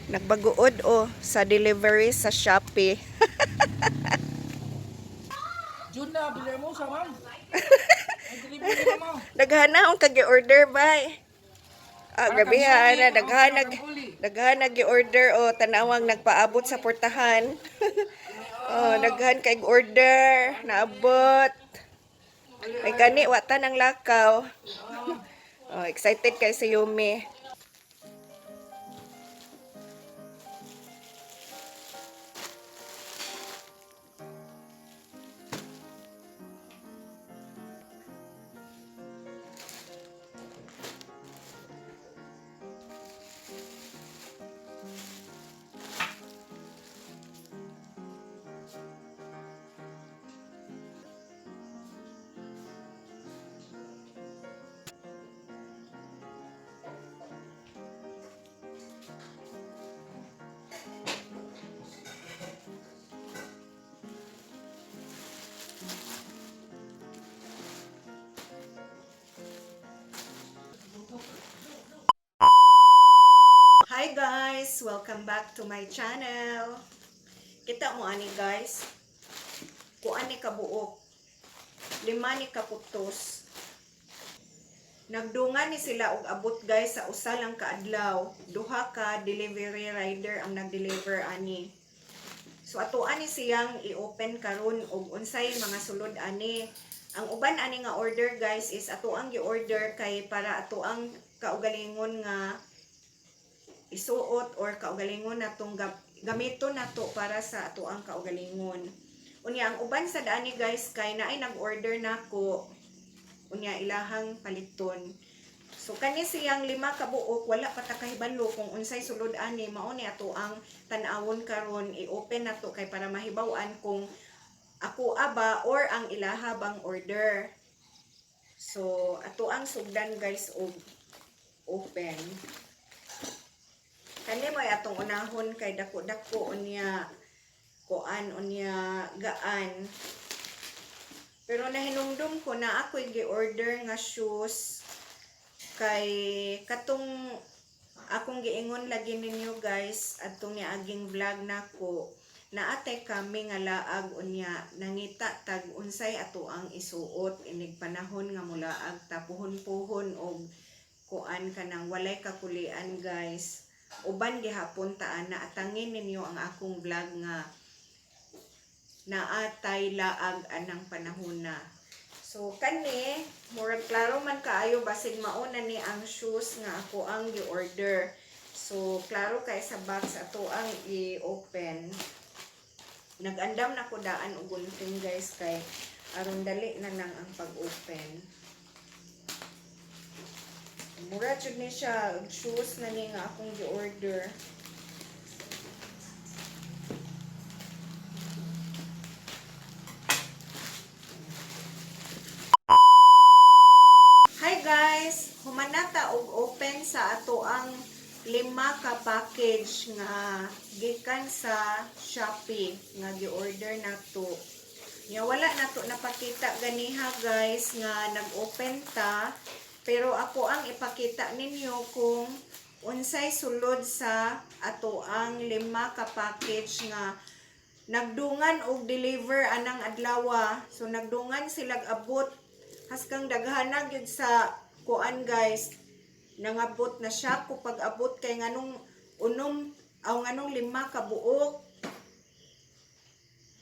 Nagbaguod sa delivery sa Shopee. Jun na, bili mo sa ma'am. Ay, delivery na mo. Daghana akong kagi-order bay. Para Gabi kang ha, uli, na para kang uli. daghan nagi-order tanawang nagpaabot sa portahan. Daghan kay order, naabot. May gani wata ng lakaw. Excited kay si Yumi. Hi guys! Welcome back to my channel. Kita mo ani guys. Kuan ni kabuok. 5 ni kaputos. Nagdungan ni sila og abot guys sa usa lang ka adlaw. Duha ka delivery rider ang nag-deliver ani. So ato ani siyang i-open karon og unsay mga sulod ani. Ang uban ani nga order guys is ato ang gi-order kay para ato ang kaugalingon nga isuot or kaugalingon natong gamiton nato para sa ato ang kaugalingon. Unya ang uban sa daani guys kay naay nag-order nako. Unya ilahang paliton. So kani siyang 5 ka buok wala pa ta kahibalo kung unsay sulod ani mao ni ato ang tan-awon karon i-open nato kay para mahibaw-an kung ako aba or ang ilaha bang order. So ato ang sugdan guys og open. Kani mo atong unahon kay dako-dako unya kuan unya gaan. Pero nahinumdum ko na ako'y gi-order nga shoes kay katong akong giingon lagi ninyo guys atong niaging vlog nako naatay kami nga laag unya nangita tag unsay ato ang isuot inig panahon nga mulaag tapuhon-puhon og kuan kanang walay kakulian guys. Uban gihapon taan na atangin ninyo ang akong vlog nga naatay laag anang panahona. So kani murag klaro man kaayo basig mauna ni ang shoes nga ako ang gi-order. So klaro kay sa box ato ang i-open. Nag-andam na ko daan og gunting guys kay aron dali na lang ang pag-open. Mura jud ni siya shoes na ni nga akong gi-order. Hi guys, humanata og open sa ato ang 5 ka package nga gikan sa Shopee nga gi-order nato. Nya wala nato napakita ganiha guys nga nag-open ta. Pero ako ang ipakita ninyo kung unsay sulod sa ato ang 5 ka package nga nagdungan og deliver anang adlaw. So nagdungan silag abot haskang daghanag gyud sa kuan guys. Nangabot na siya ko pag-abot kay nganong nganong 5 ka buok.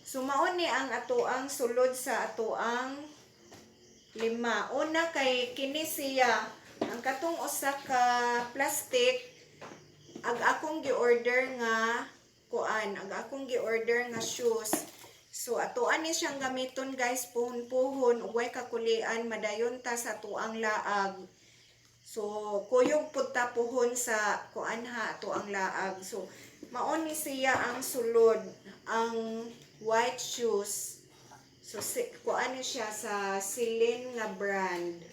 So mao ni ang ato ang sulod sa ato ang 5. Una kay kini siya ang katong usa ka plastic ag akong gi-order nga kuan, ag akong gi-order nga shoes. So atoan ni siyang gamiton guys puhon-puhon ug way kakulian madayon ta sa tuang laag. So kuyog pud ta puhon sa kuan ha ato ang laag. So mao ni siya ang sulod ang white shoes. So, kuan siya sa Celine nga brand.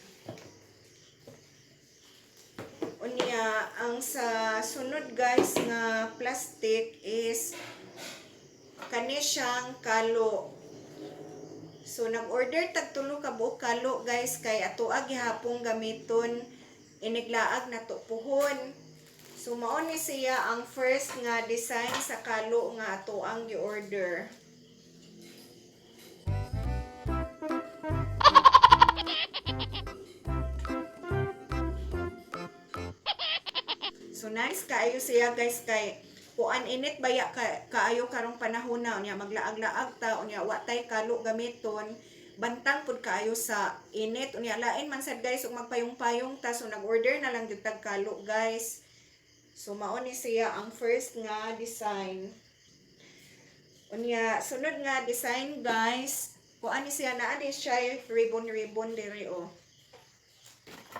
Unya, ang sa sunod guys nga plastic is kani siyang kalo. So, nag-order tag 3 ka buok kalo guys kay ato gihapong gamiton iniglaag na to puhon. So mao ni siya ang first nga design sa kalo nga ato ang gi-order. So nice kaayo siya guys kay kuan init baya kaayo karong panahon na unya maglaag-laag ta unya wa tay kalo gamiton bantang pud kaayo sa init unya lain man sad guys ug magpayong-payong ta so nag-order na lang gyud tag kalo guys. So mao ni siya ang first nga design. Unya sunod nga design guys, kuan ni siya naa di siya ribbon diri o.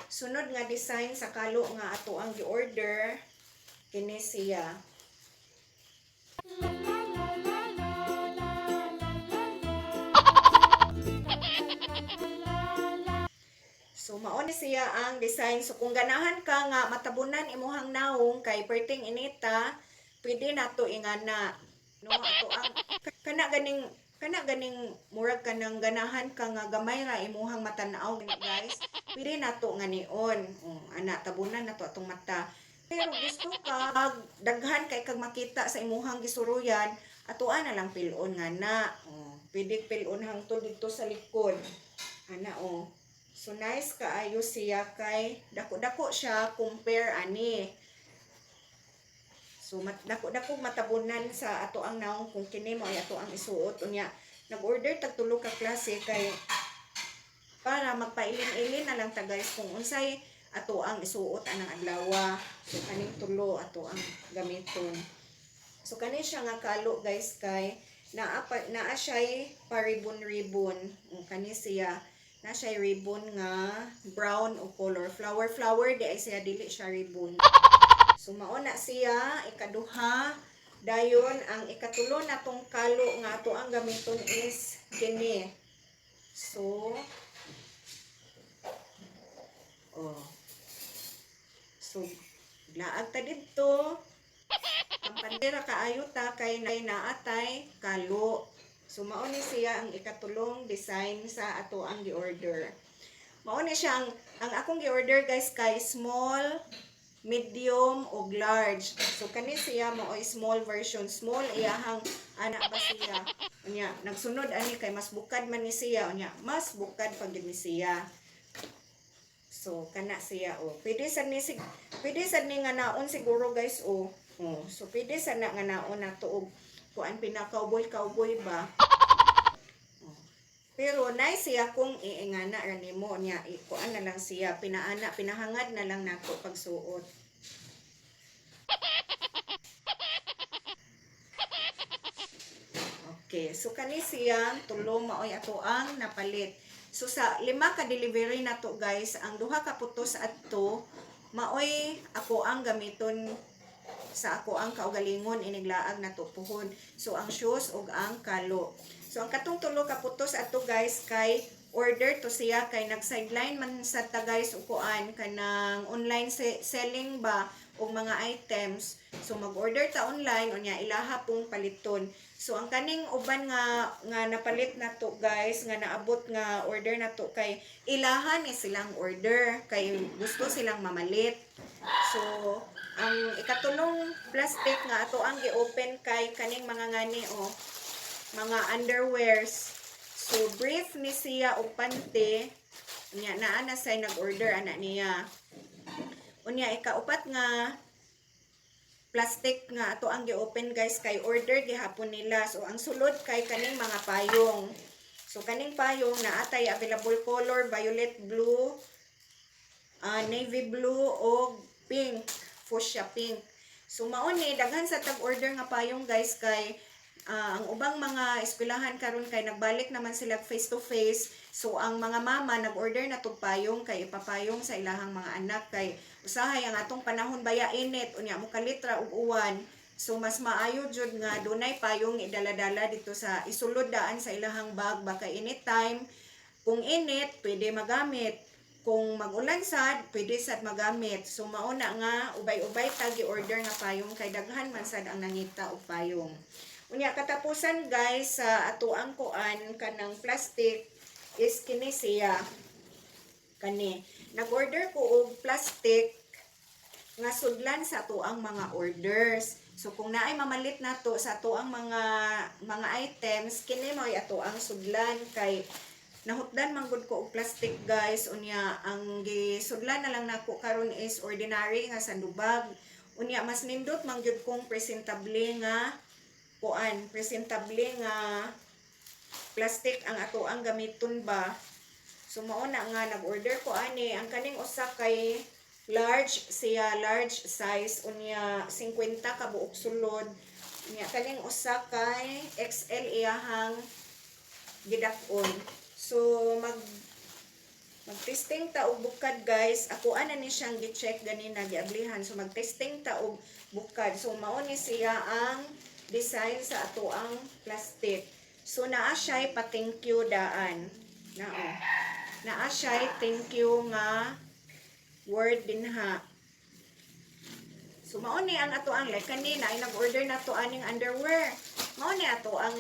Sunod nga design sa kalo nga ato ang gi-order kini siya. So mao ni siya ang design. So kung ganahan ka nga matabunan imuhang naong kay perting inita, pwede nato ingana. No ato ang kana ganing murag kanang ganahan ka nga gamay ra imuhang matanaw gani guys. Pwede nato nga nion. Ana tabunan nato atong mata. Pero gusto ka daghan kay kag makita sa imuhang gisuruyan, atoan na lang pilon nga na. Pwede pilon hangtod dito sa likod. Ana So nice kaayo siya kay dako-dako siya compare ani. So dako-dako matabunan sa ato ang naong kung kini mo ay ato ang isuot unya. Nag-order tag tulo ka klase kay para magpailin-ilin na lang ta guys kung unsay ato ang isuot anang adlaw. So kaning tulo ato ang gamiton. So kani siya nga kalo guys kay naa siya pa ribbon. Kani siya na siya ribbon nga brown o color flower di ay siya dili siya ribbon. So mao na siya ikaduha. Dayon ang ikatulo natong kalo nga ato ang gamiton is kini. So laag ta didto. Ang pandera kaayo ta kay naatay kalo. So mao ni siya ang ikatulong design sa ato ang gi-order. Mao ni siya ang akong gi-order guys kay small, medium ug large. So kani siya mao small version. Small iyahang ana ba siya. Unya nagsunod ani kay mas bukad man ni siya unya mas bukad pag ni siya. So kana siya Pwede sad ni nga naon siguro guys So pwede sad na nga naon nato og kuan pinaka-cowboy ba. Pero nice siya kung iingana ra nimo niya kuan na lang siya pinahangad na lang nato pagsuot. Okay, so kani siya tulo maoy ato ang napalit. So sa 5 ka delivery nato guys, ang 2 ka putos adto maoy ako ang gamiton sa ako ang kaugalingon iniglaag na tupuhon. So ang shoes ug ang kalo. So ang katong tulo ka putos ato guys kay order to siya kay nag-sideline man sa ta guys upuan kanang online selling ba og mga items. So mag-order ta online unya ilaha pong paliton. So ang kaning uban nga napalit na to guys nga naabot nga order na to kay ilahan ni silang order kay gusto silang mamalit. So ang ikatulong plastic nga ato ang gi-open kay kaning mga ngani mga underwears. So brief ni siya og panty nya naa na say nag-order ana niya. Unya ikaupat nga plastic nga ato ang gi-open guys kay order gihapon nila. So ang sulod kay kaning mga payong. So kaning payong naa tay available color violet blue, navy blue og pink. Fuchsia pink. So mao ni daghan sa tag-order nga payong guys kay ang ubang mga eskwelahan karon kay nagbalik naman sila face to face. So ang mga mama nag-order na tog payong kay ipapayong sa ilahang mga anak kay usahay ang atong panahon baya init unya mo kalitra ug uwan. So mas maayo jud nga dunay payong idala-dala dito sa isulod daan sa ilahang bag baka anytime kung init pwede magamit. Kung mag-ulan sad, pwede sad magamit. So mauna nga ubay-ubay tag i-order nga payong kay daghan man sad ang nangita og payong. Unya katapusan guys sa ato ang kuan kanang plastic is kini siya. Kani nag-order ko og plastic nga sudlan sa ato ang mga orders. So kung naay mamalit nato sa ato ang mga items, kini mo ato ang sudlan kay nahutdan man gud ko og plastic guys, unya ang gisudlan na lang nako karon is ordinary nga sandubag. Unya mas nindot man gyud kong presentable nga presentable nga plastic ang ato ang gamiton ba. So mao na nga nag-order ko ani ang kaning usa kay large siya, large size unya 50 ka buok sulod. Unya kaning usa kay XL iyahang gidak-on. So mag-testing ta og bukad guys. Ako ana ni siyang gi-check ganina giablihan. So mag-testing ta og bukad. So mao ni siya ang design sa ato ang plastic. So naa siya pa thank you daan. Naa siya thank you nga word din ha. So mao ni ang ato ang like kanina ay nag-order na to aning underwear. Mao ni ato ang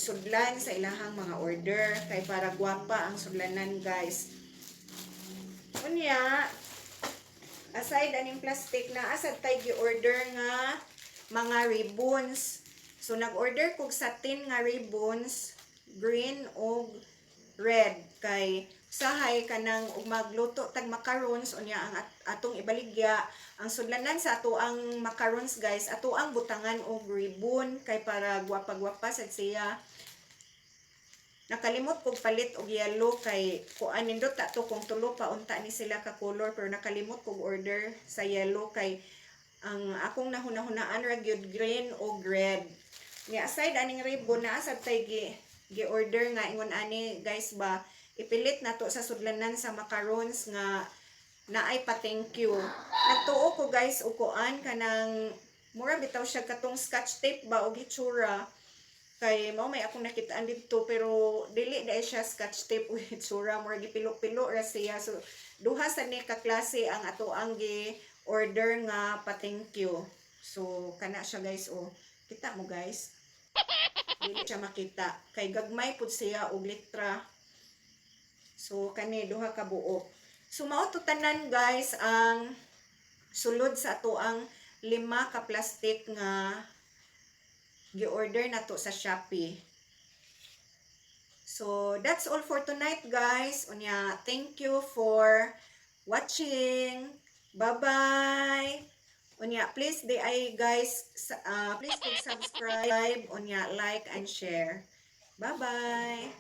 sudlan sa ilahang mga order kay para gwapa ang sudlanan guys. Unya aside aning plastic na asad tay gi-order nga mga ribbons. So nag-order kog satin nga ribbons, green o red kay sahay kanang ug magluto tag macarons unya ang atong ibaligya ang sudlanan sa ato ang macarons guys ato ang butangan og ribbon kay para gwapa-gwapa sad siya. Nakalimot kog palit og yellow kay kuan nindot ta to kung tulo pa unta ni sila ka color pero nakalimot kog order sa yellow kay ang akong nahuna-hunaan ra gyud green o red. Ni aside aning ribbon na asad tay gi-order nga ingon ani guys ba ipilit nato sa sudlanan sa macarons nga naay pa thank you. Nagtuo ko guys og kuan kanang mura bitaw siya katong scotch tape ba og hitsura kay mao may akong nakitaan dito pero dili dai siya scotch tape og hitsura mura gipilo-pilo ra siya. So duha sa ni ka klase ang ato ang order nga pa thank you. So kana siya guys kita mo guys. Dili siya makita kay gagmay pud siya og litra. So kani duha ka buok. So mao to tanan guys ang sulod sa ato ang 5 ka plastic nga gi-order nato sa Shopee. So that's all for tonight guys. Unya thank you for watching. Bye-bye. Unya, please guys, please subscribe, unya, like and share. Bye-bye.